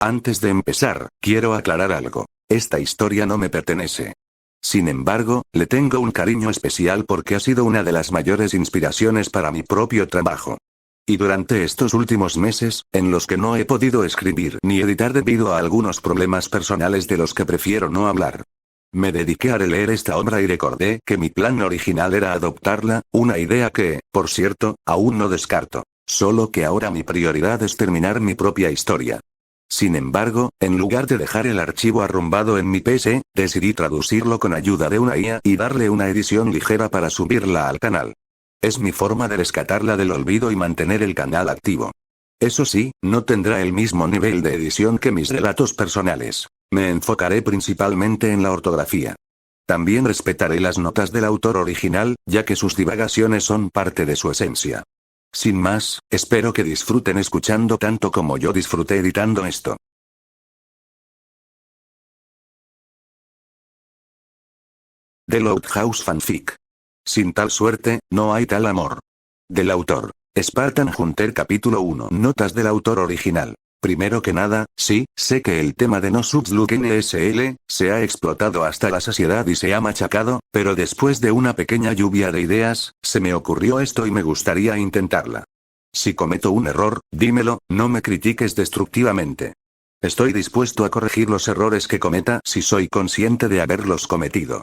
Antes de empezar, quiero aclarar algo. Esta historia no me pertenece. Sin embargo, le tengo un cariño especial porque ha sido una de las mayores inspiraciones para mi propio trabajo. Y durante estos últimos meses, en los que no he podido escribir ni editar debido a algunos problemas personales de los que prefiero no hablar, me dediqué a releer esta obra y recordé que mi plan original era adoptarla, una idea que, por cierto, aún no descarto. Solo que ahora mi prioridad es terminar mi propia historia. Sin embargo, en lugar de dejar el archivo arrumbado en mi PC, decidí traducirlo con ayuda de una IA y darle una edición ligera para subirla al canal. Es mi forma de rescatarla del olvido y mantener el canal activo. Eso sí, no tendrá el mismo nivel de edición que mis relatos personales. Me enfocaré principalmente en la ortografía. También respetaré las notas del autor original, ya que sus divagaciones son parte de su esencia. Sin más, espero que disfruten escuchando tanto como yo disfruté editando esto. The Loud House Fanfic. Sin tal suerte, no hay tal amor. Del autor. Spartan Hunter capítulo 1. Notas del autor original. Primero que nada, sí, sé que el tema de No Subs Look NSL, se ha explotado hasta la saciedad y se ha machacado, pero después de una pequeña lluvia de ideas, se me ocurrió esto y me gustaría intentarla. Si cometo un error, dímelo, no me critiques destructivamente. Estoy dispuesto a corregir los errores que cometa si soy consciente de haberlos cometido.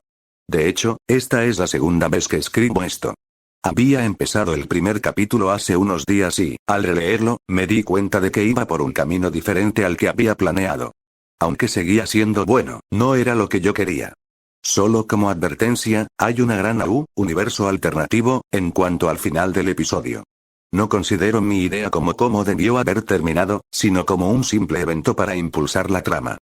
De hecho, esta es la segunda vez que escribo esto. Había empezado el primer capítulo hace unos días y, al releerlo, me di cuenta de que iba por un camino diferente al que había planeado. Aunque seguía siendo bueno, no era lo que yo quería. Solo como advertencia, hay una gran universo alternativo, en cuanto al final del episodio. No considero mi idea como cómo debió haber terminado, sino como un simple evento para impulsar la trama.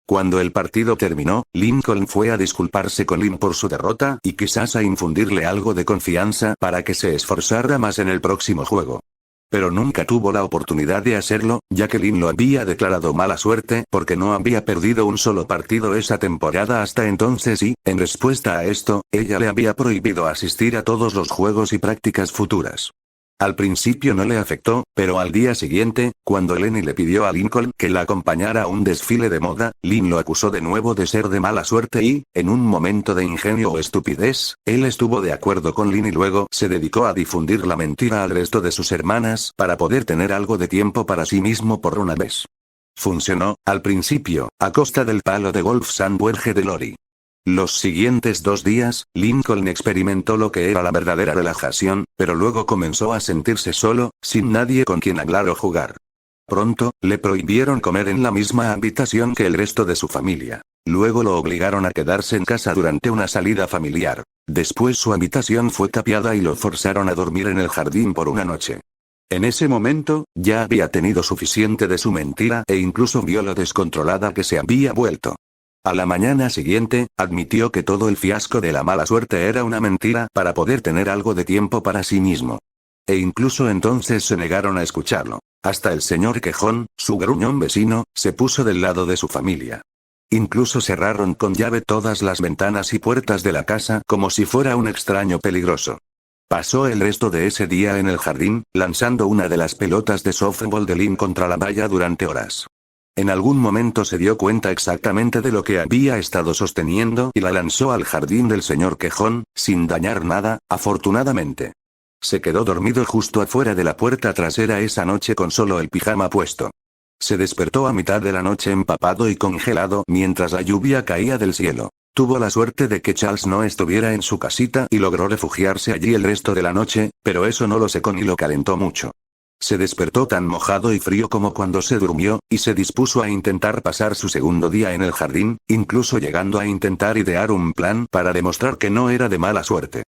Cuando el partido terminó, Lincoln fue a disculparse con Lynn por su derrota y quizás a infundirle algo de confianza para que se esforzara más en el próximo juego. Pero nunca tuvo la oportunidad de hacerlo, ya que Lynn lo había declarado mala suerte porque no había perdido un solo partido esa temporada hasta entonces y, en respuesta a esto, ella le había prohibido asistir a todos los juegos y prácticas futuras. Al principio no le afectó, pero al día siguiente, cuando Lenny le pidió a Lincoln que la acompañara a un desfile de moda, Lynn lo acusó de nuevo de ser de mala suerte y, en un momento de ingenio o estupidez, él estuvo de acuerdo con Lynn y luego se dedicó a difundir la mentira al resto de sus hermanas para poder tener algo de tiempo para sí mismo por una vez. Funcionó, al principio, a costa del palo de golf sandwich de Lori. Los siguientes 2 días, Lincoln experimentó lo que era la verdadera relajación, pero luego comenzó a sentirse solo, sin nadie con quien hablar o jugar. Pronto, le prohibieron comer en la misma habitación que el resto de su familia. Luego lo obligaron a quedarse en casa durante una salida familiar. Después su habitación fue tapiada y lo forzaron a dormir en el jardín por una noche. En ese momento, ya había tenido suficiente de su mentira e incluso vio lo descontrolada que se había vuelto. A la mañana siguiente, admitió que todo el fiasco de la mala suerte era una mentira para poder tener algo de tiempo para sí mismo. E incluso entonces se negaron a escucharlo. Hasta el señor Quejón, su gruñón vecino, se puso del lado de su familia. Incluso cerraron con llave todas las ventanas y puertas de la casa como si fuera un extraño peligroso. Pasó el resto de ese día en el jardín, lanzando una de las pelotas de softball de Lynn contra la valla durante horas. En algún momento se dio cuenta exactamente de lo que había estado sosteniendo y la lanzó al jardín del señor Quejón, sin dañar nada, afortunadamente. Se quedó dormido justo afuera de la puerta trasera esa noche con solo el pijama puesto. Se despertó a mitad de la noche empapado y congelado mientras la lluvia caía del cielo. Tuvo la suerte de que Charles no estuviera en su casita y logró refugiarse allí el resto de la noche, pero eso no lo secó ni lo calentó mucho. Se despertó tan mojado y frío como cuando se durmió, y se dispuso a intentar pasar su segundo día en el jardín, incluso llegando a intentar idear un plan para demostrar que no era de mala suerte.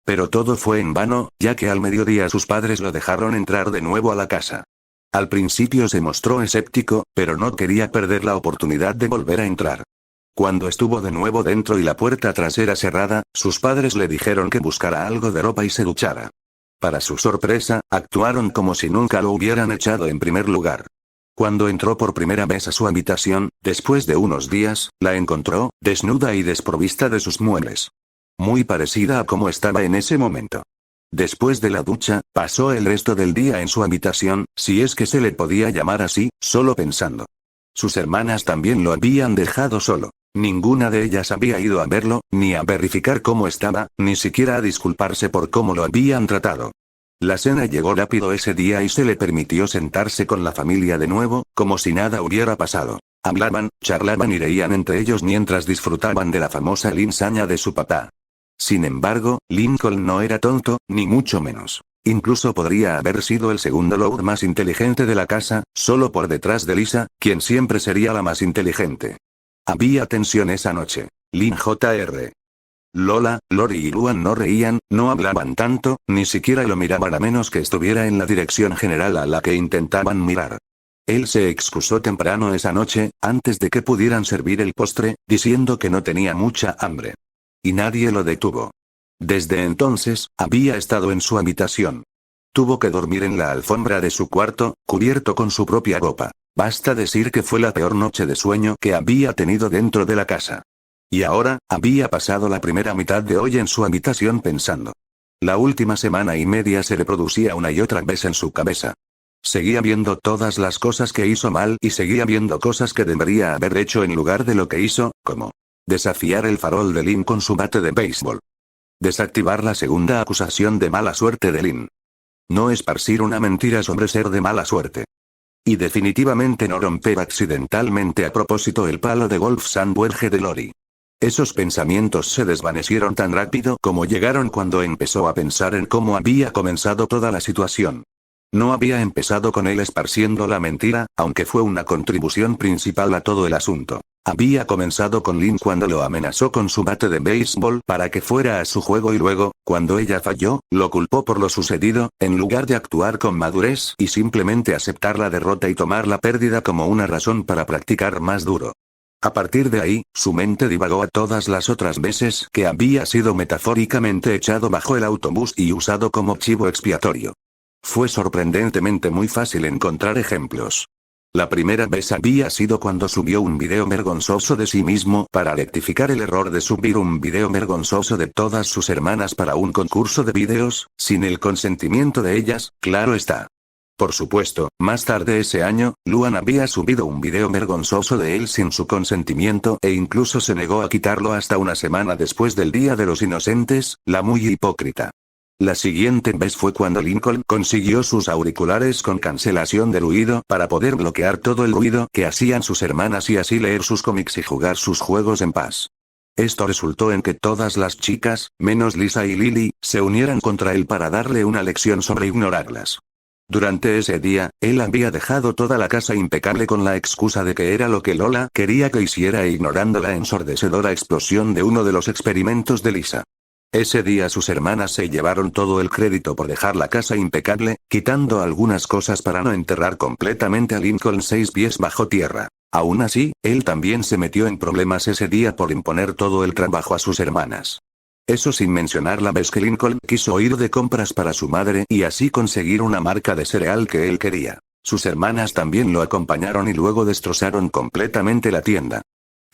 Pero todo fue en vano, ya que al mediodía sus padres lo dejaron entrar de nuevo a la casa. Al principio se mostró escéptico, pero no quería perder la oportunidad de volver a entrar. Cuando estuvo de nuevo dentro y la puerta trasera cerrada, sus padres le dijeron que buscara algo de ropa y se duchara. Para su sorpresa, actuaron como si nunca lo hubieran echado en primer lugar. Cuando entró por primera vez a su habitación, después de unos días, la encontró, desnuda y desprovista de sus muebles. Muy parecida a como estaba en ese momento. Después de la ducha, pasó el resto del día en su habitación, si es que se le podía llamar así, solo pensando. Sus hermanas también lo habían dejado solo. Ninguna de ellas había ido a verlo, ni a verificar cómo estaba, ni siquiera a disculparse por cómo lo habían tratado. La cena llegó rápido ese día y se le permitió sentarse con la familia de nuevo, como si nada hubiera pasado. Hablaban, charlaban y reían entre ellos mientras disfrutaban de la famosa linsaña de su papá. Sin embargo, Lincoln no era tonto, ni mucho menos. Incluso podría haber sido el segundo lord más inteligente de la casa, solo por detrás de Lisa, quien siempre sería la más inteligente. Había tensión esa noche. Lin Jr. Lola, Lori y Luan no reían, no hablaban tanto, ni siquiera lo miraban a menos que estuviera en la dirección general a la que intentaban mirar. Él se excusó temprano esa noche, antes de que pudieran servir el postre, diciendo que no tenía mucha hambre. Y nadie lo detuvo. Desde entonces, había estado en su habitación. Tuvo que dormir en la alfombra de su cuarto, cubierto con su propia ropa. Basta decir que fue la peor noche de sueño que había tenido dentro de la casa. Y ahora, había pasado la primera mitad de hoy en su habitación pensando. La última semana y media se reproducía una y otra vez en su cabeza. Seguía viendo todas las cosas que hizo mal y seguía viendo cosas que debería haber hecho en lugar de lo que hizo, como desafiar el farol de Lin con su bate de béisbol. Desactivar la segunda acusación de mala suerte de Lin. No esparcir una mentira sobre ser de mala suerte. Y definitivamente no romper accidentalmente a propósito el palo de golf sandwich de Lori. Esos pensamientos se desvanecieron tan rápido como llegaron cuando empezó a pensar en cómo había comenzado toda la situación. No había empezado con él esparciendo la mentira, aunque fue una contribución principal a todo el asunto. Había comenzado con Lin cuando lo amenazó con su bate de béisbol para que fuera a su juego y luego, cuando ella falló, lo culpó por lo sucedido, en lugar de actuar con madurez y simplemente aceptar la derrota y tomar la pérdida como una razón para practicar más duro. A partir de ahí, su mente divagó a todas las otras veces que había sido metafóricamente echado bajo el autobús y usado como chivo expiatorio. Fue sorprendentemente muy fácil encontrar ejemplos. La primera vez había sido cuando subió un video vergonzoso de sí mismo para rectificar el error de subir un video vergonzoso de todas sus hermanas para un concurso de videos, sin el consentimiento de ellas, claro está. Por supuesto, más tarde ese año, Luan había subido un video vergonzoso de él sin su consentimiento e incluso se negó a quitarlo hasta una semana después del Día de los Inocentes, la muy hipócrita. La siguiente vez fue cuando Lincoln consiguió sus auriculares con cancelación de ruido para poder bloquear todo el ruido que hacían sus hermanas y así leer sus cómics y jugar sus juegos en paz. Esto resultó en que todas las chicas, menos Lisa y Lily, se unieran contra él para darle una lección sobre ignorarlas. Durante ese día, él había dejado toda la casa impecable con la excusa de que era lo que Lola quería que hiciera ignorando la ensordecedora explosión de uno de los experimentos de Lisa. Ese día sus hermanas se llevaron todo el crédito por dejar la casa impecable, quitando algunas cosas para no enterrar completamente a Lincoln 6 pies bajo tierra. Aún así, él también se metió en problemas ese día por imponer todo el trabajo a sus hermanas. Eso sin mencionar la vez que Lincoln quiso ir de compras para su madre y así conseguir una marca de cereal que él quería. Sus hermanas también lo acompañaron y luego destrozaron completamente la tienda.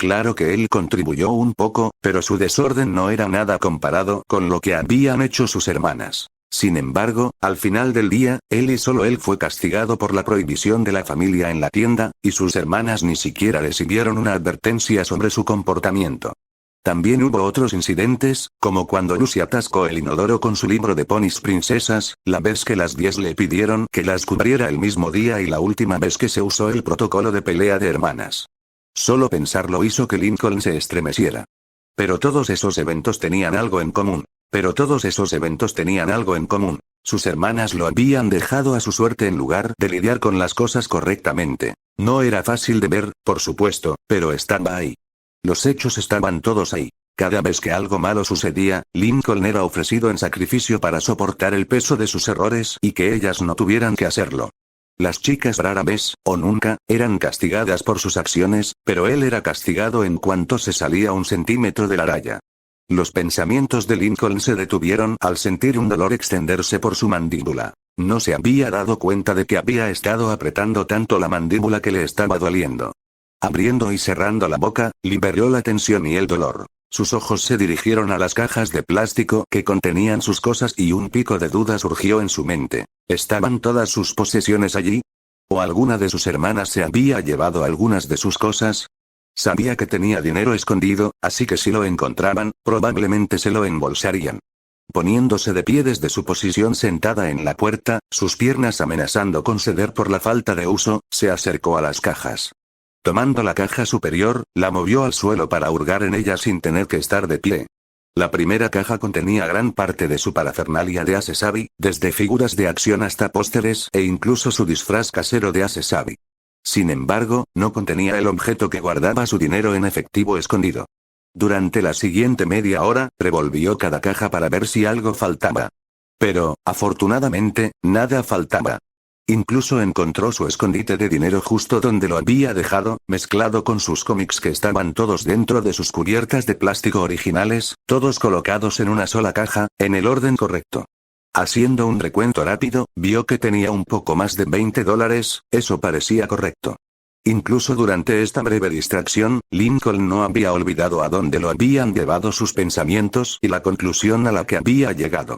Claro que él contribuyó un poco, pero su desorden no era nada comparado con lo que habían hecho sus hermanas. Sin embargo, al final del día, él y solo él fue castigado por la prohibición de la familia en la tienda, y sus hermanas ni siquiera recibieron una advertencia sobre su comportamiento. También hubo otros incidentes, como cuando Lucy atascó el inodoro con su libro de ponis princesas, la vez que las 10 le pidieron que las cubriera el mismo día y la última vez que se usó el protocolo de pelea de hermanas. Solo pensarlo hizo que Lincoln se estremeciera. Pero todos esos eventos tenían algo en común. Sus hermanas lo habían dejado a su suerte en lugar de lidiar con las cosas correctamente. No era fácil de ver, por supuesto, pero estaba ahí. Los hechos estaban todos ahí. Cada vez que algo malo sucedía, Lincoln era ofrecido en sacrificio para soportar el peso de sus errores y que ellas no tuvieran que hacerlo. Las chicas rara vez, o nunca, eran castigadas por sus acciones, pero él era castigado en cuanto se salía un centímetro de la raya. Los pensamientos de Lincoln se detuvieron al sentir un dolor extenderse por su mandíbula. No se había dado cuenta de que había estado apretando tanto la mandíbula que le estaba doliendo. Abriendo y cerrando la boca, liberó la tensión y el dolor. Sus ojos se dirigieron a las cajas de plástico que contenían sus cosas y un pico de duda surgió en su mente. ¿Estaban todas sus posesiones allí? ¿O alguna de sus hermanas se había llevado algunas de sus cosas? Sabía que tenía dinero escondido, así que si lo encontraban, probablemente se lo embolsarían. Poniéndose de pie desde su posición sentada en la puerta, sus piernas amenazando con ceder por la falta de uso, se acercó a las cajas. Tomando la caja superior, la movió al suelo para hurgar en ella sin tener que estar de pie. La primera caja contenía gran parte de su parafernalia de Asesabi, desde figuras de acción hasta pósteres e incluso su disfraz casero de Asesabi. Sin embargo, no contenía el objeto que guardaba su dinero en efectivo escondido. Durante la siguiente media hora, revolvió cada caja para ver si algo faltaba. Pero, afortunadamente, nada faltaba. Incluso encontró su escondite de dinero justo donde lo había dejado, mezclado con sus cómics que estaban todos dentro de sus cubiertas de plástico originales, todos colocados en una sola caja, en el orden correcto. Haciendo un recuento rápido, vio que tenía un poco más de $20, eso parecía correcto. Incluso durante esta breve distracción, Lincoln no había olvidado a dónde lo habían llevado sus pensamientos y la conclusión a la que había llegado.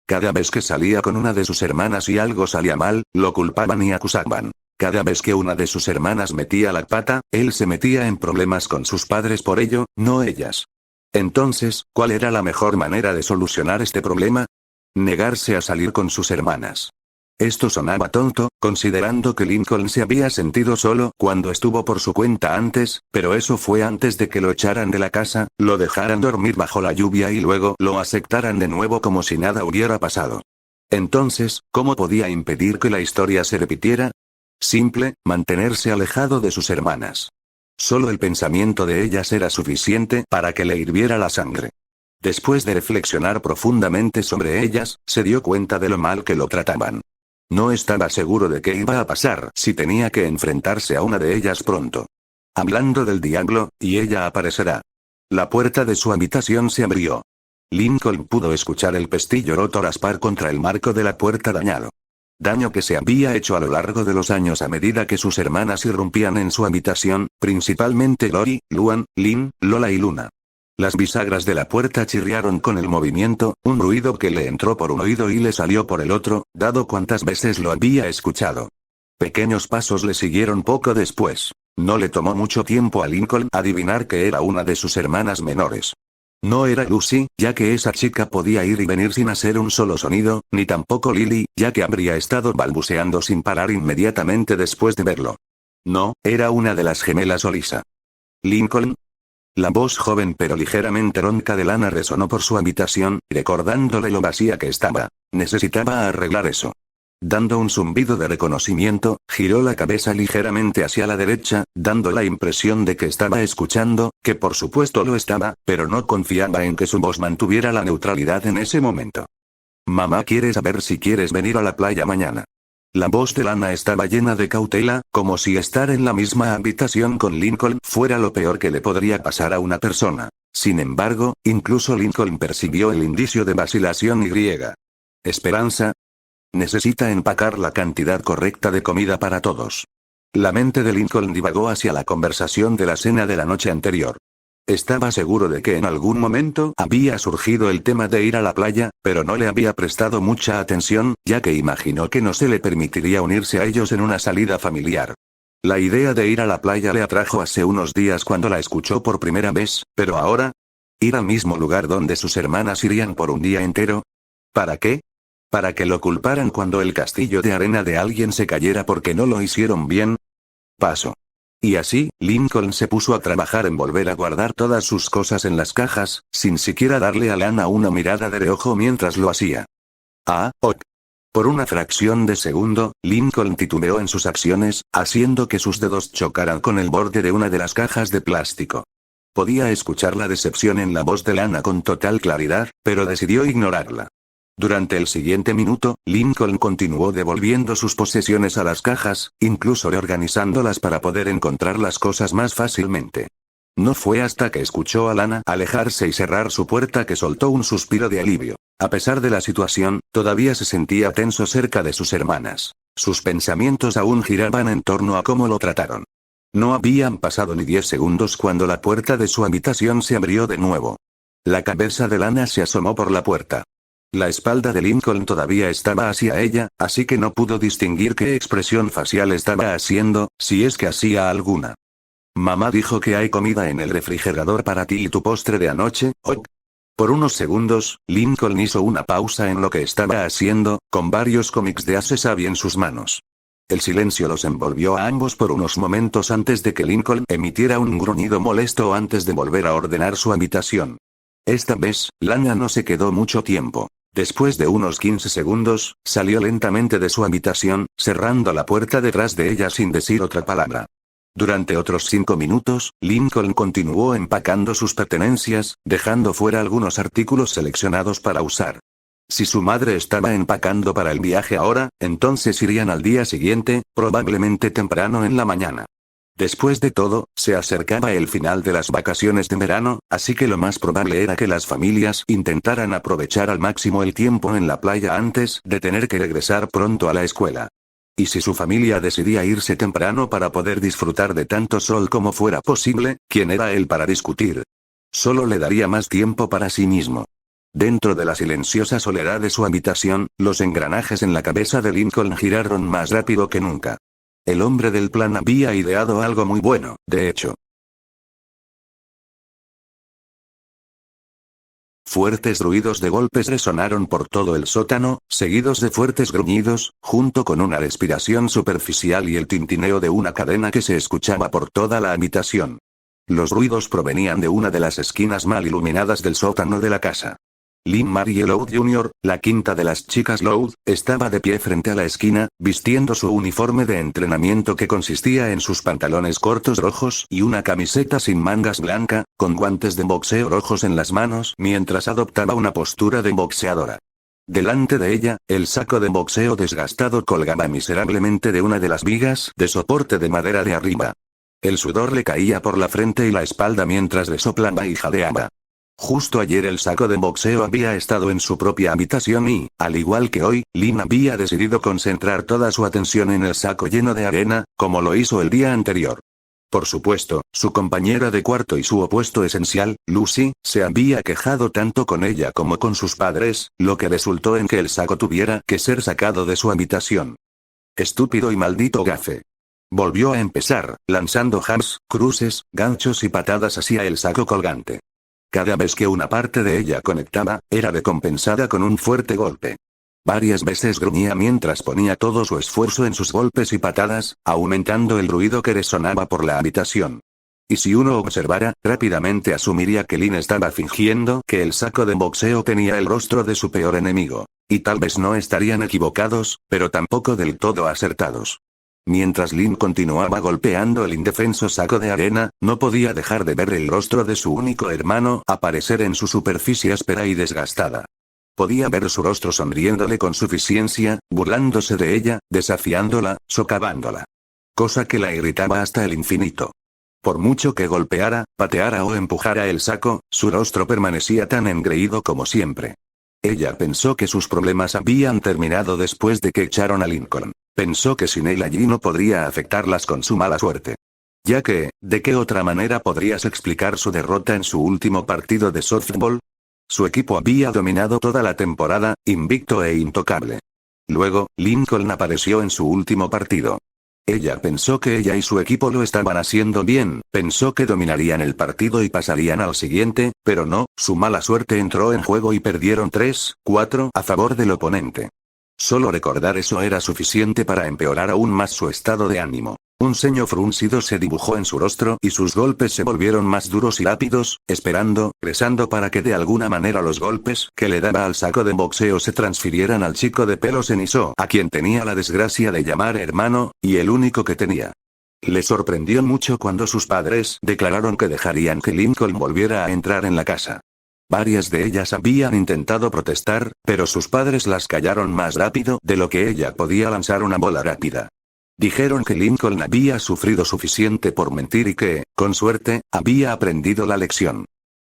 Cada vez que salía con una de sus hermanas y algo salía mal, lo culpaban y acusaban. Cada vez que una de sus hermanas metía la pata, él se metía en problemas con sus padres por ello, no ellas. Entonces, ¿cuál era la mejor manera de solucionar este problema? Negarse a salir con sus hermanas. Esto sonaba tonto, considerando que Lincoln se había sentido solo cuando estuvo por su cuenta antes, pero eso fue antes de que lo echaran de la casa, lo dejaran dormir bajo la lluvia y luego lo aceptaran de nuevo como si nada hubiera pasado. Entonces, ¿cómo podía impedir que la historia se repitiera? Simple, mantenerse alejado de sus hermanas. Solo el pensamiento de ellas era suficiente para que le hirviera la sangre. Después de reflexionar profundamente sobre ellas, se dio cuenta de lo mal que lo trataban. No estaba seguro de qué iba a pasar si tenía que enfrentarse a una de ellas pronto. Hablando del diablo, y ella aparecerá. La puerta de su habitación se abrió. Lincoln pudo escuchar el pestillo roto raspar contra el marco de la puerta dañado. Daño que se había hecho a lo largo de los años a medida que sus hermanas irrumpían en su habitación, principalmente Lori, Luan, Lin, Lola y Luna. Las bisagras de la puerta chirriaron con el movimiento, un ruido que le entró por un oído y le salió por el otro, dado cuántas veces lo había escuchado. Pequeños pasos le siguieron poco después. No le tomó mucho tiempo a Lincoln adivinar que era una de sus hermanas menores. No era Lucy, ya que esa chica podía ir y venir sin hacer un solo sonido, ni tampoco Lily, ya que habría estado balbuceando sin parar inmediatamente después de verlo. No, era una de las gemelas Olisa. ¿Lincoln? La voz joven pero ligeramente ronca de Lana resonó por su habitación, recordándole lo vacía que estaba. Necesitaba arreglar eso. Dando un zumbido de reconocimiento, giró la cabeza ligeramente hacia la derecha, dando la impresión de que estaba escuchando, que por supuesto lo estaba, pero no confiaba en que su voz mantuviera la neutralidad en ese momento. Mamá quiere saber si quieres venir a la playa mañana. La voz de Lana estaba llena de cautela, como si estar en la misma habitación con Lincoln fuera lo peor que le podría pasar a una persona. Sin embargo, incluso Lincoln percibió el indicio de vacilación y griega. ¿Esperanza? Necesita empacar la cantidad correcta de comida para todos. La mente de Lincoln divagó hacia la conversación de la cena de la noche anterior. Estaba seguro de que en algún momento había surgido el tema de ir a la playa, pero no le había prestado mucha atención, ya que imaginó que no se le permitiría unirse a ellos en una salida familiar. La idea de ir a la playa le atrajo hace unos días cuando la escuchó por primera vez, pero ahora, ¿ir al mismo lugar donde sus hermanas irían por un día entero? ¿Para qué? ¿Para que lo culparan cuando el castillo de arena de alguien se cayera porque no lo hicieron bien? Paso. Y así, Lincoln se puso a trabajar en volver a guardar todas sus cosas en las cajas, sin siquiera darle a Lana una mirada de reojo mientras lo hacía. Ok. Por una fracción de segundo, Lincoln titubeó en sus acciones, haciendo que sus dedos chocaran con el borde de una de las cajas de plástico. Podía escuchar la decepción en la voz de Lana con total claridad, pero decidió ignorarla. Durante el siguiente minuto, Lincoln continuó devolviendo sus posesiones a las cajas, incluso reorganizándolas para poder encontrar las cosas más fácilmente. No fue hasta que escuchó a Lana alejarse y cerrar su puerta que soltó un suspiro de alivio. A pesar de la situación, todavía se sentía tenso cerca de sus hermanas. Sus pensamientos aún giraban en torno a cómo lo trataron. No habían pasado ni 10 segundos cuando la puerta de su habitación se abrió de nuevo. La cabeza de Lana se asomó por la puerta. La espalda de Lincoln todavía estaba hacia ella, así que no pudo distinguir qué expresión facial estaba haciendo, si es que hacía alguna. Mamá dijo que hay comida en el refrigerador para ti y tu postre de anoche, ¿ok? Por unos segundos, Lincoln hizo una pausa en lo que estaba haciendo, con varios cómics de Ace Sabi en sus manos. El silencio los envolvió a ambos por unos momentos antes de que Lincoln emitiera un gruñido molesto antes de volver a ordenar su habitación. Esta vez, Lana no se quedó mucho tiempo. Después de unos 15 segundos, salió lentamente de su habitación, cerrando la puerta detrás de ella sin decir otra palabra. Durante otros 5 minutos, Lincoln continuó empacando sus pertenencias, dejando fuera algunos artículos seleccionados para usar. Si su madre estaba empacando para el viaje ahora, entonces irían al día siguiente, probablemente temprano en la mañana. Después de todo, se acercaba el final de las vacaciones de verano, así que lo más probable era que las familias intentaran aprovechar al máximo el tiempo en la playa antes de tener que regresar pronto a la escuela. Y si su familia decidía irse temprano para poder disfrutar de tanto sol como fuera posible, ¿quién era él para discutir? Solo le daría más tiempo para sí mismo. Dentro de la silenciosa soledad de su habitación, los engranajes en la cabeza de Lincoln giraron más rápido que nunca. El hombre del plan había ideado algo muy bueno, de hecho. Fuertes ruidos de golpes resonaron por todo el sótano, seguidos de fuertes gruñidos, junto con una respiración superficial y el tintineo de una cadena que se escuchaba por toda la habitación. Los ruidos provenían de una de las esquinas mal iluminadas del sótano de la casa. Lynn Marie Loud Jr., la quinta de las chicas Loud, estaba de pie frente a la esquina, vistiendo su uniforme de entrenamiento que consistía en sus pantalones cortos rojos y una camiseta sin mangas blanca, con guantes de boxeo rojos en las manos mientras adoptaba una postura de boxeadora. Delante de ella, el saco de boxeo desgastado colgaba miserablemente de una de las vigas de soporte de madera de arriba. El sudor le caía por la frente y la espalda mientras resoplaba y jadeaba. Justo ayer el saco de boxeo había estado en su propia habitación y, al igual que hoy, Lynn había decidido concentrar toda su atención en el saco lleno de arena, como lo hizo el día anterior. Por supuesto, su compañera de cuarto y su opuesto esencial, Lucy, se había quejado tanto con ella como con sus padres, lo que resultó en que el saco tuviera que ser sacado de su habitación. Estúpido y maldito gafe. Volvió a empezar, lanzando jabs, cruces, ganchos y patadas hacia el saco colgante. Cada vez que una parte de ella conectaba, era recompensada con un fuerte golpe. Varias veces gruñía mientras ponía todo su esfuerzo en sus golpes y patadas, aumentando el ruido que resonaba por la habitación. Y si uno observara, rápidamente asumiría que Lynn estaba fingiendo que el saco de boxeo tenía el rostro de su peor enemigo. Y tal vez no estarían equivocados, pero tampoco del todo acertados. Mientras Lynn continuaba golpeando el indefenso saco de arena, no podía dejar de ver el rostro de su único hermano aparecer en su superficie áspera y desgastada. Podía ver su rostro sonriéndole con suficiencia, burlándose de ella, desafiándola, socavándola. Cosa que la irritaba hasta el infinito. Por mucho que golpeara, pateara o empujara el saco, su rostro permanecía tan engreído como siempre. Ella pensó que sus problemas habían terminado después de que echaron a Lincoln. Pensó que sin él allí no podría afectarlas con su mala suerte. Ya que, ¿de qué otra manera podrías explicar su derrota en su último partido de softball? Su equipo había dominado toda la temporada, invicto e intocable. Luego, Lincoln apareció en su último partido. Ella pensó que ella y su equipo lo estaban haciendo bien, pensó que dominarían el partido y pasarían al siguiente, pero no, su mala suerte entró en juego y perdieron 3-4 a favor del oponente. Solo recordar eso era suficiente para empeorar aún más su estado de ánimo. Un ceño fruncido se dibujó en su rostro y sus golpes se volvieron más duros y rápidos, rezando para que de alguna manera los golpes que le daba al saco de boxeo se transfirieran al chico de pelo cenizo, a quien tenía la desgracia de llamar hermano, y el único que tenía. Le sorprendió mucho cuando sus padres declararon que dejarían que Lincoln volviera a entrar en la casa. Varias de ellas habían intentado protestar, pero sus padres las callaron más rápido de lo que ella podía lanzar una bola rápida. Dijeron que Lincoln había sufrido suficiente por mentir y que, con suerte, había aprendido la lección.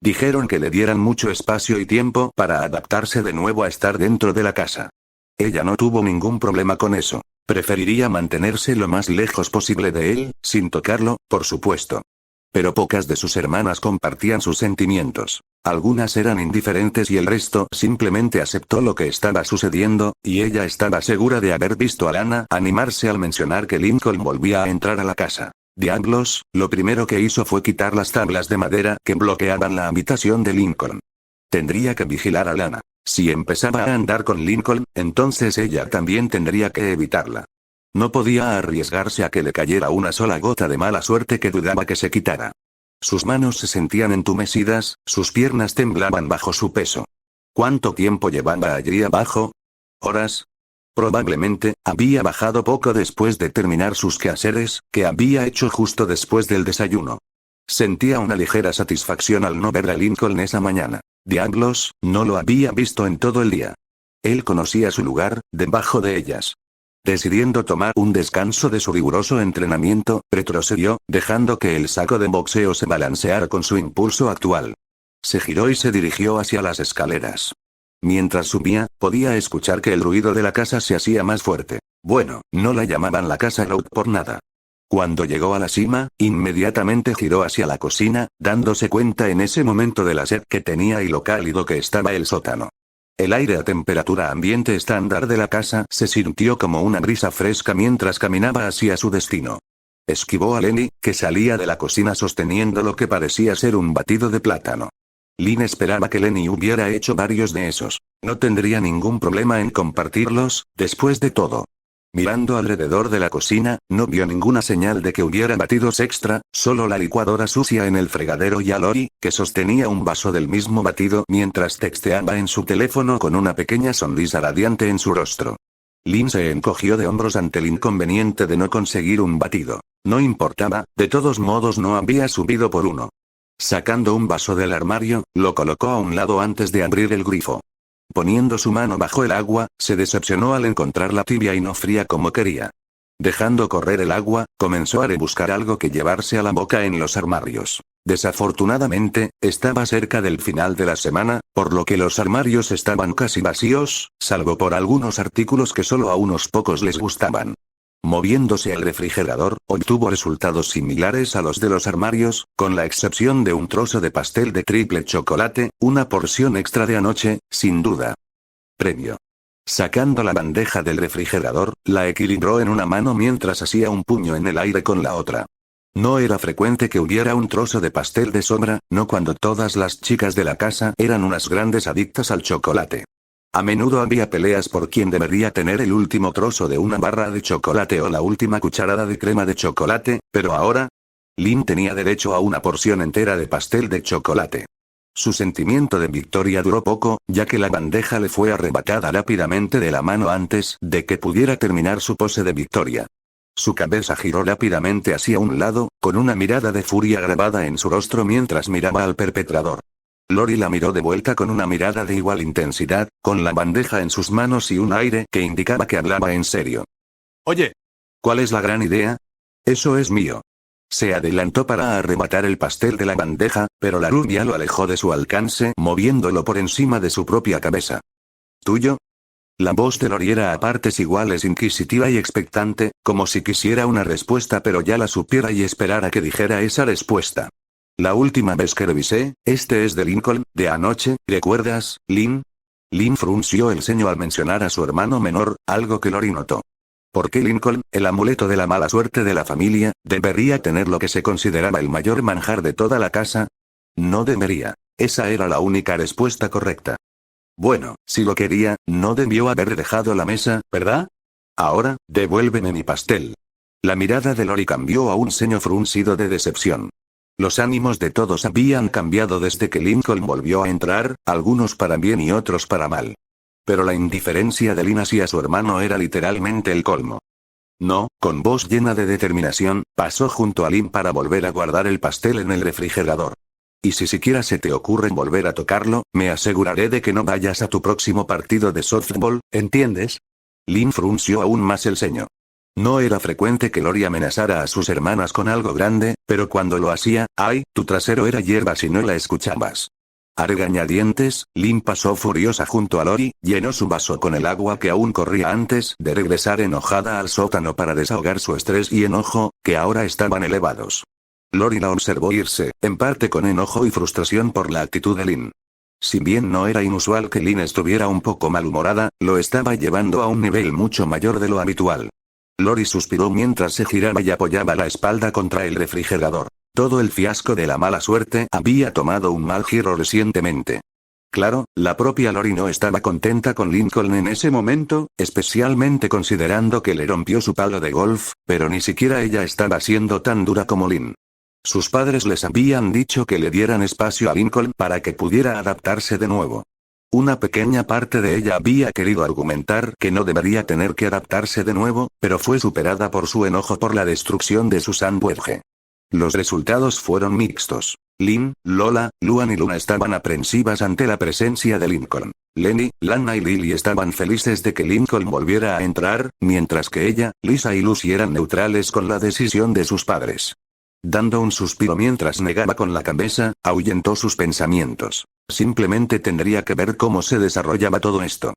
Dijeron que le dieran mucho espacio y tiempo para adaptarse de nuevo a estar dentro de la casa. Ella no tuvo ningún problema con eso. Preferiría mantenerse lo más lejos posible de él, sin tocarlo, por supuesto. Pero pocas de sus hermanas compartían sus sentimientos. Algunas eran indiferentes y el resto simplemente aceptó lo que estaba sucediendo, y ella estaba segura de haber visto a Lana animarse al mencionar que Lincoln volvía a entrar a la casa. Diablos, lo primero que hizo fue quitar las tablas de madera que bloqueaban la habitación de Lincoln. Tendría que vigilar a Lana. Si empezaba a andar con Lincoln, entonces ella también tendría que evitarla. No podía arriesgarse a que le cayera una sola gota de mala suerte que dudaba que se quitara. Sus manos se sentían entumecidas, sus piernas temblaban bajo su peso. ¿Cuánto tiempo llevaba allí abajo? ¿Horas? Probablemente, había bajado poco después de terminar sus quehaceres, que había hecho justo después del desayuno. Sentía una ligera satisfacción al no ver a Lincoln esa mañana. Diablos, no lo había visto en todo el día. Él conocía su lugar, debajo de ellas. Decidiendo tomar un descanso de su riguroso entrenamiento, retrocedió, dejando que el saco de boxeo se balanceara con su impulso actual. Se giró y se dirigió hacia las escaleras. Mientras subía, podía escuchar que el ruido de la casa se hacía más fuerte. Bueno, no la llamaban la casa Loud por nada. Cuando llegó a la cima, inmediatamente giró hacia la cocina, dándose cuenta en ese momento de la sed que tenía y lo cálido que estaba el sótano. El aire a temperatura ambiente estándar de la casa se sintió como una brisa fresca mientras caminaba hacia su destino. Esquivó a Lenny, que salía de la cocina sosteniendo lo que parecía ser un batido de plátano. Lynn esperaba que Lenny hubiera hecho varios de esos. No tendría ningún problema en compartirlos, después de todo. Mirando alrededor de la cocina, no vio ninguna señal de que hubiera batidos extra, solo la licuadora sucia en el fregadero y a Lori, que sostenía un vaso del mismo batido mientras texteaba en su teléfono con una pequeña sonrisa radiante en su rostro. Lynn se encogió de hombros ante el inconveniente de no conseguir un batido. No importaba, de todos modos no había subido por uno. Sacando un vaso del armario, lo colocó a un lado antes de abrir el grifo. Poniendo su mano bajo el agua, se decepcionó al encontrarla tibia y no fría como quería. Dejando correr el agua, comenzó a rebuscar algo que llevarse a la boca en los armarios. Desafortunadamente, estaba cerca del final de la semana, por lo que los armarios estaban casi vacíos, salvo por algunos artículos que solo a unos pocos les gustaban. Moviéndose al refrigerador, obtuvo resultados similares a los de los armarios, con la excepción de un trozo de pastel de triple chocolate, una porción extra de anoche, sin duda. Premio. Sacando la bandeja del refrigerador, la equilibró en una mano mientras hacía un puño en el aire con la otra. No era frecuente que hubiera un trozo de pastel de sobra, no cuando todas las chicas de la casa eran unas grandes adictas al chocolate. A menudo había peleas por quién debería tener el último trozo de una barra de chocolate o la última cucharada de crema de chocolate, pero ahora, Lynn tenía derecho a una porción entera de pastel de chocolate. Su sentimiento de victoria duró poco, ya que la bandeja le fue arrebatada rápidamente de la mano antes de que pudiera terminar su pose de victoria. Su cabeza giró rápidamente hacia un lado, con una mirada de furia grabada en su rostro mientras miraba al perpetrador. Lori la miró de vuelta con una mirada de igual intensidad, con la bandeja en sus manos y un aire que indicaba que hablaba en serio. Oye, ¿cuál es la gran idea? Eso es mío. Se adelantó para arrebatar el pastel de la bandeja, pero la rubia lo alejó de su alcance, moviéndolo por encima de su propia cabeza. ¿Tuyo? La voz de Lori era a partes iguales inquisitiva y expectante, como si quisiera una respuesta pero ya la supiera y esperara que dijera esa respuesta. La última vez que revisé, este es de Lincoln, de anoche, ¿recuerdas, Lynn? Lynn frunció el ceño al mencionar a su hermano menor, algo que Lori notó. ¿Por qué Lincoln, el amuleto de la mala suerte de la familia, debería tener lo que se consideraba el mayor manjar de toda la casa? No debería. Esa era la única respuesta correcta. Bueno, si lo quería, no debió haber dejado la mesa, ¿verdad? Ahora, devuélveme mi pastel. La mirada de Lori cambió a un ceño fruncido de decepción. Los ánimos de todos habían cambiado desde que Lincoln volvió a entrar, algunos para bien y otros para mal. Pero la indiferencia de Lynn hacia su hermano era literalmente el colmo. No, con voz llena de determinación, pasó junto a Lynn para volver a guardar el pastel en el refrigerador. Y si siquiera se te ocurre volver a tocarlo, me aseguraré de que no vayas a tu próximo partido de softball, ¿entiendes? Lynn frunció aún más el ceño. No era frecuente que Lori amenazara a sus hermanas con algo grande, pero cuando lo hacía, ¡ay!, tu trasero era hierba si no la escuchabas. A regañadientes, Lin pasó furiosa junto a Lori, llenó su vaso con el agua que aún corría antes de regresar enojada al sótano para desahogar su estrés y enojo, que ahora estaban elevados. Lori la observó irse, en parte con enojo y frustración por la actitud de Lin. Si bien no era inusual que Lin estuviera un poco malhumorada, lo estaba llevando a un nivel mucho mayor de lo habitual. Lori suspiró mientras se giraba y apoyaba la espalda contra el refrigerador. Todo el fiasco de la mala suerte había tomado un mal giro recientemente. Claro, la propia Lori no estaba contenta con Lincoln en ese momento, especialmente considerando que le rompió su palo de golf, pero ni siquiera ella estaba siendo tan dura como Lin. Sus padres les habían dicho que le dieran espacio a Lincoln para que pudiera adaptarse de nuevo. Una pequeña parte de ella había querido argumentar que no debería tener que adaptarse de nuevo, pero fue superada por su enojo por la destrucción de su sandwich. Los resultados fueron mixtos. Lin, Lola, Luan y Luna estaban aprensivas ante la presencia de Lincoln. Lenny, Lana y Lily estaban felices de que Lincoln volviera a entrar, mientras que ella, Lisa y Lucy eran neutrales con la decisión de sus padres. Dando un suspiro mientras negaba con la cabeza, ahuyentó sus pensamientos. Simplemente tendría que ver cómo se desarrollaba todo esto.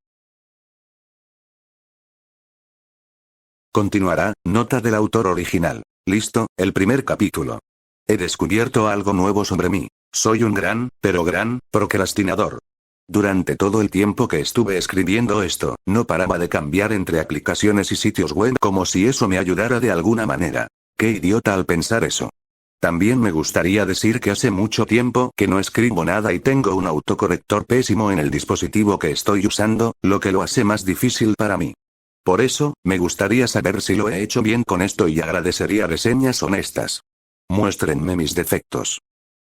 Continuará, nota del autor original. Listo, el primer capítulo. He descubierto algo nuevo sobre mí. Soy un gran, pero gran, procrastinador. Durante todo el tiempo que estuve escribiendo esto, no paraba de cambiar entre aplicaciones y sitios web como si eso me ayudara de alguna manera. Qué idiota al pensar eso. También me gustaría decir que hace mucho tiempo que no escribo nada y tengo un autocorrector pésimo en el dispositivo que estoy usando, lo que lo hace más difícil para mí. Por eso, me gustaría saber si lo he hecho bien con esto y agradecería reseñas honestas. Muéstrenme mis defectos.